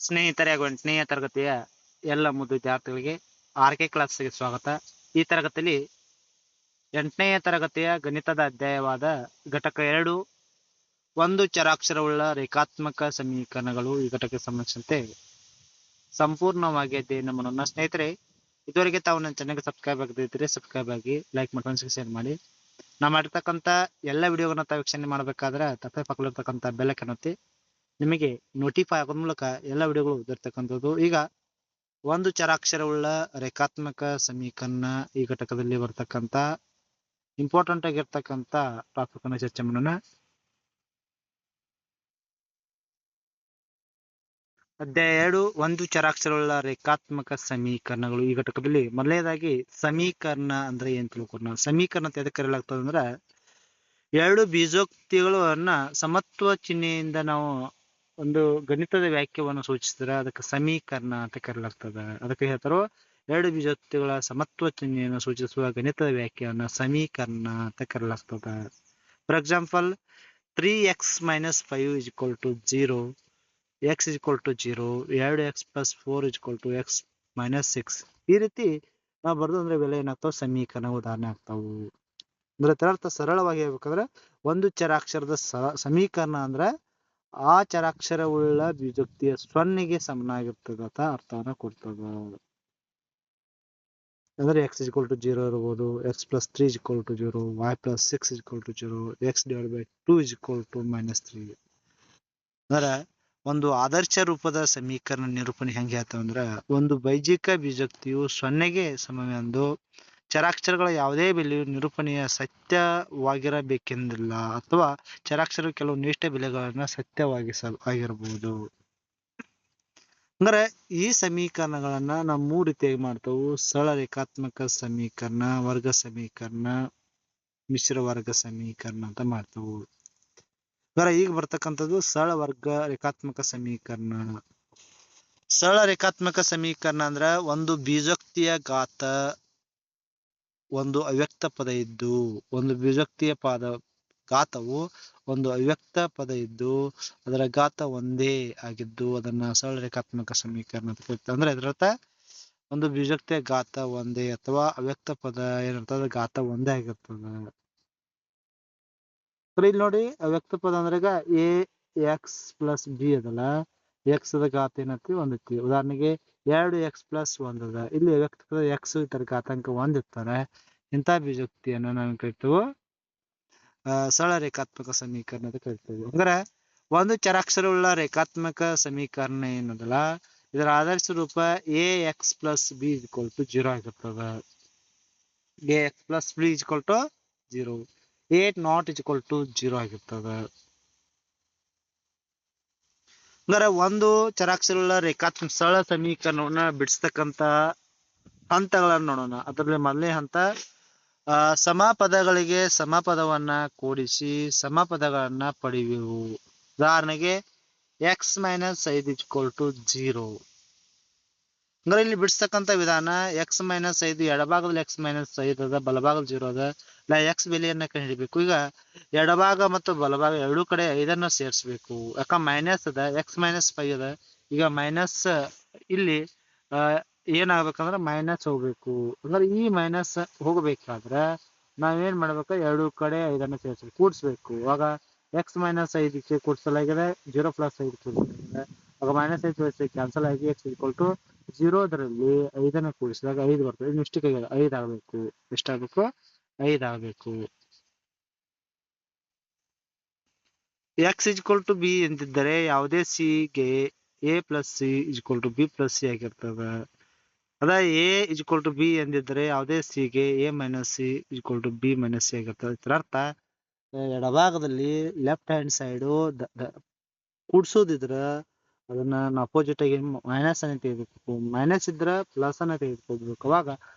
ಸ್ನೇಹಿತರೆ, 8ನೇ ತರಗತಿಯ ಎಲ್ಲ ವಿದ್ಯಾರ್ಥಿಗಳಿಗೆ RK ಕ್ಲಾಸ್ಗೆ ಸ್ವಾಗತ. ಈ ತರಗತಿಯಲ್ಲಿ 8ನೇ ತರಗತಿಯ ಗಣಿತದ ಅಧ್ಯಾಯವಾದ ಘಟಕ 2 ಒಂದು ಚರಾಕ್ಷರವುಳ್ಳ ರೇಖಾತ್ಮಕ ಸಮೀಕರಣಗಳು ಈ ಘಟಕಕ್ಕೆ ಸಂಬಂಧಿಸಿದಂತೆ ಸಂಪೂರ್ಣವಾಗಿ ಅಧ್ಯಯನ ಮಾಡೋಣ. ಸ್ನೇಹಿತರೆ, ಇದುವರೆಗೆ ತಾವು ನನ್ನ ಚಾನೆಲ್ಗೆ ಸಬ್ಸ್ಕ್ರೈಬ್ ಆಗದಿದ್ದರೆ ಸಬ್ಸ್ಕ್ರೈಬ್ ಆಗಿ, ಲೈಕ್ ಮಾಡಿ, ಫ್ರೆಂಡ್ಸ್ಗೆ ಶೇರ್ ಮಾಡಿ. ನಾವು ಮಾಡಿರ್ತಕ್ಕಂಥ ಎಲ್ಲ ವಿಡಿಯೋಗಳನ್ನ ತಾವು ವೀಕ್ಷಣೆ ಮಾಡಬೇಕಾದ್ರೆ ಪಕ್ಕದಲ್ಲಿರ್ತಕ್ಕಂಥ ಬೆಲ್ ಐಕಾನ್ ಒತ್ತಿ ನಿಮಗೆ ನೋಟಿಫೈ ಆಗೋದ್ರ ಮೂಲಕ ಎಲ್ಲ ವಿಡಿಯೋಗಳು ದೊರೆತಕ್ಕಂಥದ್ದು. ಈಗ ಒಂದು ಚರಾಕ್ಷರವುಳ್ಳ ರೇಖಾತ್ಮಕ ಸಮೀಕರಣ ಈ ಘಟಕದಲ್ಲಿ ಬರ್ತಕ್ಕಂಥ ಇಂಪಾರ್ಟೆಂಟ್ ಆಗಿರ್ತಕ್ಕಂಥ ಟಾಪಿಕ್ ಅನ್ನು ಚರ್ಚೆ ಮಾಡೋಣ. ಅಧ್ಯಾಯ 2 ಒಂದು ಚರಾಕ್ಷರವುಳ್ಳ ರೇಖಾತ್ಮಕ ಸಮೀಕರಣಗಳು ಈ ಘಟಕದಲ್ಲಿ ಮೊದಲನೇದಾಗಿ ಸಮೀಕರಣ ಅಂದ್ರೆ ಏನ್ ತಿಳ್ಕೊಳ್ಳೋಣ. ಸಮೀಕರಣ ಅಂತ ಎದಕ್ಕೆ ಕರೆಯಲಾಗ್ತದೆ ಅಂದ್ರೆ, ಎರಡು ಬೀಜೋಕ್ತಿಗಳನ್ನ ಸಮತ್ವ ಚಿಹ್ನೆಯಿಂದ ನಾವು ಒಂದು ಗಣಿತದ ವ್ಯಾಖ್ಯವನ್ನು ಸೂಚಿಸಿದ್ರೆ ಅದಕ್ಕೆ ಸಮೀಕರಣ ಅಂತ ಕರೆಯಲಾಗ್ತದೆ. ಅದಕ್ಕೆ ಹೇಳ್ತಾರೋ ಎರಡು ಬೀಜೋಕ್ತಿಗಳ ಸಮತ್ವ ಚಿಹ್ನೆಯನ್ನು ಸೂಚಿಸುವ ಗಣಿತದ ವ್ಯಾಖ್ಯೆಯನ್ನು ಸಮೀಕರಣ ಅಂತ ಕರೆಯಲಾಗ್ತದೆ. For example, 3x - 5 = 0, x = 0, 2x + 4 = x - 6. ಈ ರೀತಿ ನಾವು ಬರ್ದು ಅಂದ್ರೆ ಇವೆಲ್ಲ ಏನಾಗ್ತಾವ, ಸಮೀಕರಣ ಉದಾಹರಣೆ ಆಗ್ತಾವು. ಅಂದ್ರೆ ಇದರರ್ಥ ಸರಳವಾಗಿ ಹೇಳ್ಬೇಕಂದ್ರೆ ಒಂದು ಚರಾಕ್ಷರದ ಸಮೀಕರಣ ಅಂದ್ರೆ ಆ ಚರಾಕ್ಷರವುಳ್ಳ ಬೀಜೋಕ್ತಿಯ ಸೊನ್ನೆಗೆ ಸಮನಾಗಿರ್ತದ ಅಂತ ಅರ್ಥವನ್ನ ಕೊಡ್ತದ. ಅಂದ್ರೆ x = 0 ಇರ್ಬೋದು, x + 3 = 0, y + 6 = 0, x / 2 = -3. ಅಂದ್ರೆ ಒಂದು ಆದರ್ಶ ರೂಪದ ಸಮೀಕರಣ ನಿರೂಪಣೆ ಹೆಂಗೆ ಹೇಳ್ತಾವ ಅಂದ್ರೆ, ಒಂದು ಬೈಜಿಕ ಬೀಜೋಕ್ತಿಯು ಸೊನ್ನೆಗೆ ಸಮವೆಂದು ಚರಾಕ್ಷರಗಳ ಯಾವುದೇ ಬೆಲೆಯು ನಿರೂಪಣೆಯ ಸತ್ಯವಾಗಿರಬೇಕೆಂದಿಲ್ಲ, ಅಥವಾ ಚರಾಕ್ಷರ ಕೆಲವು ನಿರ್ದಿಷ್ಟ ಬೆಲೆಗಳನ್ನ ಸತ್ಯವಾಗಿರಬಹುದು. ಅಂದ್ರೆ ಈ ಸಮೀಕರಣಗಳನ್ನ ನಾವು 3 ರೀತಿಯಾಗಿ ಮಾಡ್ತಾವು: ಸರಳ ರೇಖಾತ್ಮಕ ಸಮೀಕರಣ, ವರ್ಗ ಸಮೀಕರಣ, ಮಿಶ್ರ ವರ್ಗ ಸಮೀಕರಣ ಅಂತ ಮಾಡ್ತಾವು. ಅಂದ್ರೆ ಈಗ ಬರ್ತಕ್ಕಂಥದ್ದು ಸರಳ ವರ್ಗ ರೇಖಾತ್ಮಕ ಸಮೀಕರಣ. ಸರಳ ರೇಖಾತ್ಮಕ ಸಮೀಕರಣ ಅಂದ್ರೆ ಒಂದು ಬೀಜೋಕ್ತಿಯ ಘಾತ ಒಂದು ಅವ್ಯಕ್ತ ಪದ ಇದ್ದು, ಒಂದು ಬೀಜೋಕ್ತಿಯ ಘಾತವು ಒಂದು ಅವ್ಯಕ್ತ ಪದ ಇದ್ದು ಅದರ ಘಾತ ಒಂದೇ ಆಗಿದ್ದು ಅದನ್ನ ಸರಳ ರೇಖಾತ್ಮಕ ಸಮೀಕರಣ ಅಂತ ಕರೀತಾರೆ. ಅಂದ್ರೆ ಇದರರ್ಥ ಒಂದು ಬೀಜೋಕ್ತಿಯ ಘಾತ ಒಂದೇ ಅಥವಾ ಅವ್ಯಕ್ತ ಪದ ಏನಿರ್ತದೆ ಘಾತ ಒಂದೇ ಆಗಿರ್ತದೆ. ಇಲ್ಲಿ ನೋಡಿ, ಅವ್ಯಕ್ತ ಪದ ಅಂದ್ರೆ ax + b ಅದಲ್ಲ, x ದ ಘಾತ ಏನೈತಿ ಒಂದೈತಿ. ಉದಾಹರಣೆಗೆ 2x + 1 ಅದ. ಇಲ್ಲಿ ಅವ್ಯಕ್ತ ಪದ x ಇದರ ಘಾತಾಂಕ 1 ಇರ್ತಾರೆ. ಇಂಥ ಬೀಜೋಕ್ತಿಯನ್ನು ನಾವು ಕರಿತೇವೆ ಸರಳ ರೇಖಾತ್ಮಕ ಸಮೀಕರಣ ಅಂತ ಕರಿತೇವೆ. ಅಂದ್ರೆ ಒಂದು ಚರಾಕ್ಷರವುಳ್ಳ ರೇಖಾತ್ಮಕ ಸಮೀಕರಣ ಏನದಲ್ಲ, ಇದರ ಆದರ್ಶ ರೂಪ ax + b = 0 ಆಗಿರ್ತದೆ. ax + b = 0, a≠0 ಆಗಿರ್ತದೆ. ಅಂದ್ರೆ ಒಂದು ಚರಾಕ್ಷರವುಳ್ಳ ರೇಖಾತ್ಮಕ ಸರಳ ಸಮೀಕರಣವನ್ನ ಬಿಡಿಸ್ತಕ್ಕಂತ ಹಂತಗಳನ್ನು ನೋಡೋಣ. ಅದರಲ್ಲಿ ಮೊದಲನೇ ಹಂತ, ಸಮಪದಗಳಿಗೆ ಸಮಪದವನ್ನ ಕೂಡಿಸಿ ಸಮಪದಗಳನ್ನ ಪಡೆಯುವು. ಉದಾಹರಣೆಗೆ x - 5 = 0. ಅಂದ್ರೆ ಇಲ್ಲಿ ಬಿಡಿಸ್ತಕ್ಕಂಥ ವಿಧಾನ, x - 5 ಎಡಭಾಗದಲ್ಲಿ x - 5 ಅದ, ಬಲಭಾಗದಲ್ಲಿ 0 ಅದ. x ಬೆಲೆಯನ್ನ ಕಂಡುಹಿಡಿಬೇಕು. ಈಗ ಎಡಭಾಗ ಮತ್ತು ಬಲಭಾಗ ಎರಡೂ ಕಡೆ 5 ಸೇರಿಸಬೇಕು. ಯಾಕ ಮೈನಸ್ ಅದ, x - 5 ಅದ. ಈಗ ಮೈನಸ್ ಇಲ್ಲಿ ಏನಾಗ್ಬೇಕಂದ್ರೆ ಮೈನಸ್ ಹೋಗ್ಬೇಕು. ಅಂದ್ರೆ ಈ ಮೈನಸ್ ಹೋಗ್ಬೇಕಾದ್ರೆ ನಾವೇನ್ ಮಾಡ್ಬೇಕು, ಎರಡೂ ಕಡೆ 5 ಸೇರಿಸ್ಬೇಕು, ಕೂಡಿಸ್ಬೇಕು. ಆಗ x - 5ಕ್ಕೆ ಕೂಡಿಸಲಾಗಿದೆ, 0 + 5 ಕೂಡಿಸಲಾಗಿದೆ. ಆಗ -5 ಕ್ಯಾನ್ಸಲ್ ಆಗಿ x = 0 ಅದರಲ್ಲಿ 5 ಕೂಡಿಸಿದಾಗ 5 ಬರ್ತದೆ. ಮಿಸ್ಟೇಕ್ ಆಗಿದೆ, 5 ಆಗಬೇಕು. ಎಷ್ಟಾಗಬೇಕು? 5 ಆಗಬೇಕು. x = b ಎಂದಿದ್ದರೆ ಯಾವುದೇ c ಗೆ a + c = b + c ಆಗಿರ್ತದೆ. ಅದ a = b ಎಂದಿದ್ದರೆ ಯಾವುದೇ c ಗೆ a - c = b - c ಆಗಿರ್ತದೆ. ಇದರರ್ಥ ಎಡಭಾಗದಲ್ಲಿ ಲೆಫ್ಟ್ ಹ್ಯಾಂಡ್ ಸೈಡು ಕೂಡ್ಸೋದಿದ್ರ ಅದನ್ನ ಅಪೋಸಿಟ್ ಆಗಿ ಮೈನಸ್ ಅನ್ನ ತೆಗೆದುಬೇಕು, ಮೈನಸ್ ಇದ್ರ ಪ್ಲಸ್ ಅನ್ನ ತೆಗೆದುಕೋಬೇಕು. ಅವಾಗ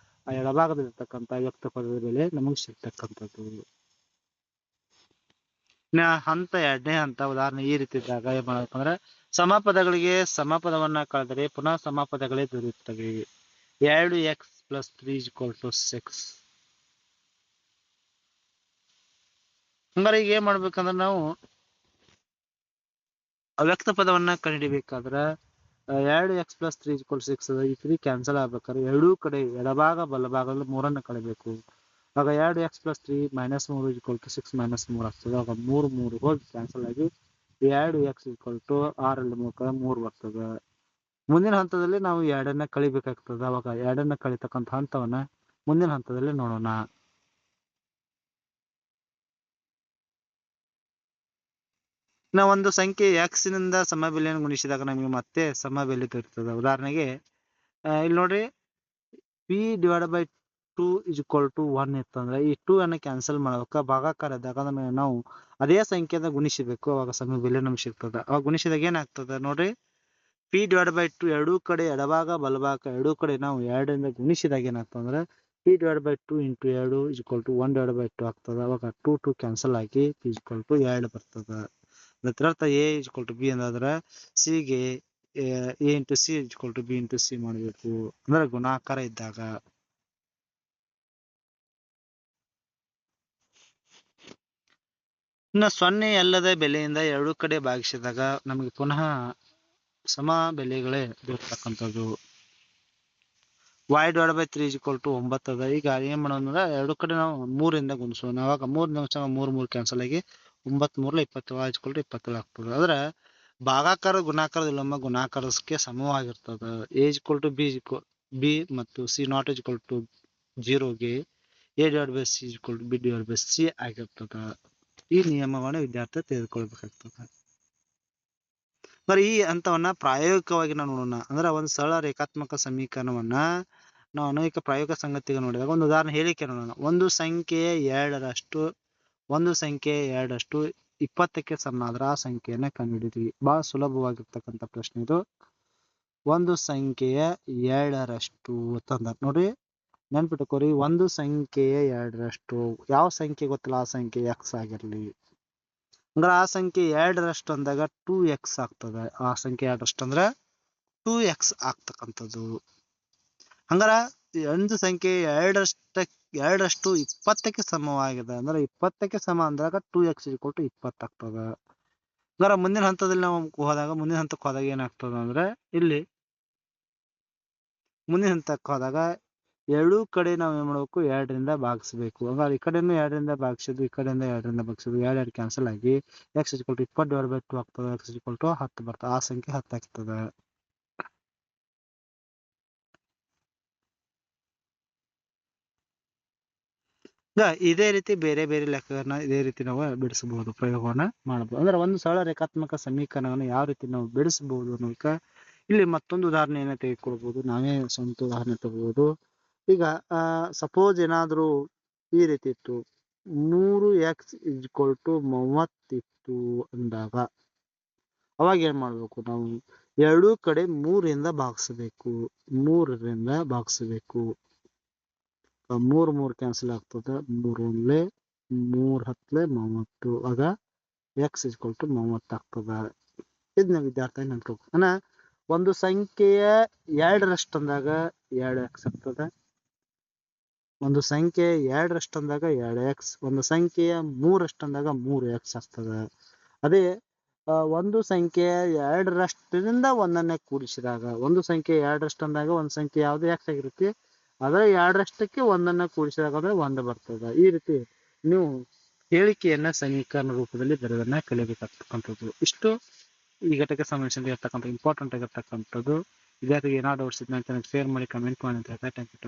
ಆ ಎಡಭಾಗದಲ್ಲಿ ಇರ್ತಕ್ಕಂಥ ವ್ಯಕ್ತ ಪದದ ಬೆಲೆ ನಮಗೆ ಸಿಗ್ತಕ್ಕಂಥದ್ದು. ಹಂತ ಎರಡನೇ ಹಂತ, ಉದಾಹರಣೆ ಈ ರೀತಿ ಇದ್ದಾಗ ಏನ್ ಮಾಡ್ಬೇಕಂದ್ರೆ, ಸಮಪದಗಳಿಗೆ ಸಮಪದವನ್ನ ಕಳೆದರೆ ಪುನಃ ಸಮಪದಗಳೇ ದೊರೆಯುತ್ತವೆ. 2x + 3 = 6. ಹಂಗಾರೆ ಈಗ ಏನ್ ಮಾಡ್ಬೇಕಂದ್ರೆ ನಾವು ಅವ್ಯಕ್ತ ಪದವನ್ನ ಕಂಡುಹಿಡಿಬೇಕಾದ್ರೆ 2x+3 = 6 ಈ 3 ಕ್ಯಾನ್ಸಲ್ ಆಗ್ಬೇಕಾದ್ರೆ ಎರಡೂ ಕಡೆ ಎಡಭಾಗ ಬಲಭಾಗದಲ್ಲಿ 3 ಕಳಿಬೇಕು. ಆಗ 2x+3 - 3 = 6 - 3 ಆಗ್ತದೆ. ಆಗ 3 ಹೋಗಿ ಕ್ಯಾನ್ಸಲ್ ಆಗಿ 2x = 6 ರಲ್ಲಿ 3 ಕಳೆ 3 ಬರ್ತದೆ. ಮುಂದಿನ ಹಂತದಲ್ಲಿ ನಾವು 2 ಕಳಿಬೇಕಾಗ್ತದೆ. ಅವಾಗ 2 ಕಳಿತಕ್ಕಂಥ ಹಂತವನ್ನ ಮುಂದಿನ ಹಂತದಲ್ಲಿ ನೋಡೋಣ. ನಾವು ಒಂದು ಸಂಖ್ಯೆ x ನಿಂದ ಸಮಬೆಲೆಯನ್ನು ಗುಣಿಸಿದಾಗ ನಮಗೆ ಮತ್ತೆ ಸಮಬೆಲೆ ದೊರೆಯುತ್ತದೆ. ಉದಾಹರಣೆಗೆ ಇಲ್ಲಿ ನೋಡ್ರಿ p/2 = 1 ಇತ್ತಂದ್ರೆ ಈ 2 ಅನ್ನು ಕ್ಯಾನ್ಸಲ್ ಮಾಡಬೇಕು. ಭಾಗಾಕಾರ ಇದ್ದಾಗ ನಾವು ಅದೇ ಸಂಖ್ಯೆಯಿಂದ ಗುಣಿಸಬೇಕು. ಅವಾಗ ಸಮಬೆಲೆ ನಮ್ಗೆ ಸಿಗ್ತದೆ. ಅವಾಗ ಗುಣಿಸಿದಾಗ ಏನಾಗ್ತದೆ ನೋಡ್ರಿ, p/2 ಎರಡೂ ಕಡೆ ಎಡಭಾಗ ಬಲಭಾಗ ಎರಡೂ ಕಡೆ ನಾವು 2ರಿಂದ ಗುಣಿಸಿದಾಗ ಏನಾಗ್ತದೆ p/2 × 2 = 1/2 ಆಗ್ತದೆ. ಅವಾಗ 2 ಕ್ಯಾನ್ಸಲ್ ಆಗಿ p = 2 ಬರ್ತದೆ. ಅದರರ್ಥ a = b ಅಂದಾದ್ರೆ c ಗೆ a × c = b × c ಮಾಡಬೇಕು. ಅಂದ್ರೆ ಗುಣಾಕಾರ ಇದ್ದಾಗ. ಇನ್ನು 0 ಅಲ್ಲದ ಬೆಲೆಯಿಂದ ಎರಡೂ ಕಡೆ ಭಾಗಿಸಿದಾಗ ನಮಗೆ ಪುನಃ ಸಮ ಬೆಲೆಗಳೇ ದೊರಕತಕ್ಕಂಥದ್ದು. y/3 = 9 ಅದ. ಈಗ ಏನ್ ಮಾಡೋದಂದ್ರೆ ಎರಡು ಕಡೆ ನಾವು 3ರಿಂದ ಗುಣಿಸೋಣ. ಅವಾಗ 3 ಕ್ಯಾನ್ಸಲ್ ಆಗಿ 9 3 27 y = 27 ಆಗ್ತದೆ. ಅಂದ್ರೆ ಭಾಗಾಕಾರ ಗುಣಾಕಾರದ ವಿಲೋಮ ಗುಣಾಕಾರಕ್ಕೆ ಸಮವಾಗಿರ್ತದೆ. a = b ಮತ್ತು c ≠ 0ಗೆ a/c = b/c ಆಗಿರ್ತದೆ. ಈ ನಿಯಮವನ್ನು ವಿದ್ಯಾರ್ಥಿ ತೆಗೆದುಕೊಳ್ಬೇಕಾಗ್ತದೆ. ಈ ಹಂತವನ್ನ ಪ್ರಾಯೋಗಿಕವಾಗಿ ನಾವು ನೋಡೋಣ. ಅಂದ್ರೆ ಒಂದು ಸರಳ ರೇಖಾತ್ಮಕ ಸಮೀಕರಣವನ್ನ ನಾವು ಅನೇಕ ಪ್ರಾಯೋಗಿಕ ಸಂಗತಿಗೆ ನೋಡಿದಾಗ ಒಂದು ಉದಾಹರಣೆ ಹೇಳಿಕೆ ನೋಡೋಣ. ಒಂದು ಸಂಖ್ಯೆ 2ರಷ್ಟು 20ಕ್ಕೆ ಸಮನಾದ್ರೆ ಆ ಸಂಖ್ಯೆಯನ್ನ ಕಂಡುಹಿಡಿಯಿರಿ. ಬಹಳ ಸುಲಭವಾಗಿರ್ತಕ್ಕಂಥ ಪ್ರಶ್ನೆ ಇದು. ಒಂದು ಸಂಖ್ಯೆಯ 2ರಷ್ಟು ತಂದ ನೋಡ್ರಿ, ನೆನ್ಪಿಟ್ಕೋರಿ. ಒಂದು ಸಂಖ್ಯೆಯ 2ರಷ್ಟು ಯಾವ ಸಂಖ್ಯೆ ಗೊತ್ತಿಲ್ಲ ಆ ಸಂಖ್ಯೆ x ಆಗಿರ್ಲಿ. ಅಂದ್ರೆ ಆ ಸಂಖ್ಯೆ 2ರಷ್ಟು ಅಂದಾಗ 2x ಆಗ್ತದೆ. ಆ ಸಂಖ್ಯೆ 2ರಷ್ಟು ಅಂದ್ರೆ 2x ಆಗ್ತಕ್ಕಂಥದ್ದು. ಹಂಗಾರ ಒಂದು ಸಂಖ್ಯೆ 2ರಷ್ಟು 20ಕ್ಕೆ ಸಮವಾಗಿದೆ. ಅಂದ್ರೆ 20ಕ್ಕೆ ಸಮ ಅಂದಾಗ 2x = 20 ಆಗ್ತದೆ. ಹಂಗಾರ ಮುಂದಿನ ಹಂತದಲ್ಲಿ ನಾವು ಮುಂದಿನ ಹಂತಕ್ಕೆ ಹೋದಾಗ ಏನಾಗ್ತದೆ ಅಂದ್ರೆ ಇಲ್ಲಿ ಮುಂದಿನ ಹಂತಕ್ಕೆ ಹೋದಾಗ ಎರಡೂ ಕಡೆ ನಾವು ಏನ್ ಮಾಡಬೇಕು, 2ರಿಂದ ಭಾಗಿಸಬೇಕು. ಹಂಗಾರೆ ಈ ಕಡೆನೂ 2ರಿಂದ ಭಾಗಿಸಿದ್ದು, ಈ ಕಡೆಯಿಂದ 2ರಿಂದ ಭಾಗಿಸಿದ್ದು, 2 ಕ್ಯಾನ್ಸಲ್ ಆಗಿ x = 20/2 ಆಗ್ತದೆ. x = 10 ಬರ್ತದೆ. ಆ ಸಂಖ್ಯೆ 10 ಆಗ್ತದೆ. ಇದೇ ರೀತಿ ಬೇರೆ ಬೇರೆ ಲೆಕ್ಕಗಳನ್ನ ಇದೇ ರೀತಿ ನಾವು ಬಿಡಿಸಬಹುದು, ಪ್ರಯೋಗವನ್ನ ಮಾಡಬಹುದು. ಅಂದ್ರೆ ಒಂದು ಸರಳ ರೇಖಾತ್ಮಕ ಸಮೀಕರಣವನ್ನು ಯಾವ ರೀತಿ ನಾವು ಬಿಡಿಸಬಹುದು ಅನ್ನೋದಕ್ಕೆ ಇಲ್ಲಿ ಮತ್ತೊಂದು ಉದಾಹರಣೆಯನ್ನ ತೆಗೆದುಕೊಳ್ಬಹುದು. ನಾವೇ ಸ್ವಂತ ಉದಾಹರಣೆ ತಗೋಬಹುದು. ಈಗ ಸಪೋಸ್ ಏನಾದ್ರೂ ಈ ರೀತಿ ಇತ್ತು, 3x = 30 ಇತ್ತು ಅಂದಾಗ ಅವಾಗ ಏನ್ ಮಾಡ್ಬೇಕು, ನಾವು ಎರಡೂ ಕಡೆ 3ರಿಂದ ಭಾಗಿಸಬೇಕು. 3 ಕ್ಯಾನ್ಸಲ್ ಆಗ್ತದೆ. 3 1 3 10 30. ಆಗ x = 30 ಆಗ್ತದೆ. ಇದನ್ನ ವಿದ್ಯಾರ್ಥಿ ನೆನ್ಕೋಬೇಕು. ಒಂದು ಸಂಖ್ಯೆಯ 2ರಷ್ಟು ಅಂದಾಗ 2x ಆಗ್ತದೆ. ಒಂದು ಸಂಖ್ಯೆ 2ರಷ್ಟು ಅಂದಾಗ 2x. ಒಂದು ಸಂಖ್ಯೆಯ 3ರಷ್ಟು ಅಂದಾಗ 3x ಆಗ್ತದೆ. ಅದೇ ಒಂದು ಸಂಖ್ಯೆ 2ರಷ್ಟರಿಂದ ಒಂದನ್ನೇ ಕೂಡಿಸಿದಾಗ, ಒಂದು ಸಂಖ್ಯೆ 2ರಷ್ಟು ಅಂದಾಗ ಒಂದು ಸಂಖ್ಯೆ ಯಾವ್ದು x ಆಗಿರುತ್ತೆ, ಅದರ 2ರಷ್ಟಕ್ಕೆ ಒಂದನ್ನ ಕೂಡಿಸಿದಾಗ ಅಂದ್ರೆ 1 ಬರ್ತದೆ. ಈ ರೀತಿ ನೀವು ಹೇಳಿಕೆಯನ್ನ ಸಮೀಕರಣ ರೂಪದಲ್ಲಿ ಬರೆಯೋದನ್ನ ಕಲಿಯಬೇಕಾಗ್ತಕ್ಕಂಥದ್ದು. ಇಷ್ಟು ಈ ಘಟಕ ಸಂಬಂಧಿಸಿದ ಇರ್ತಕ್ಕಂಥ ಇಂಪಾರ್ಟೆಂಟ್ ಆಗಿರ್ತಕ್ಕಂಥದ್ದು. ವಿದ್ಯಾರ್ಥಿಗೆ ಏನಾದ್ರು ಡೌಟ್ಸ್ ಇದ್ದರೆ ಶೇರ್ ಮಾಡಿ, ಕಮೆಂಟ್ ಮಾಡಿ ಅಂತ ಹೇಳ್ತಾ ಥ್ಯಾಂಕ್ ಯು.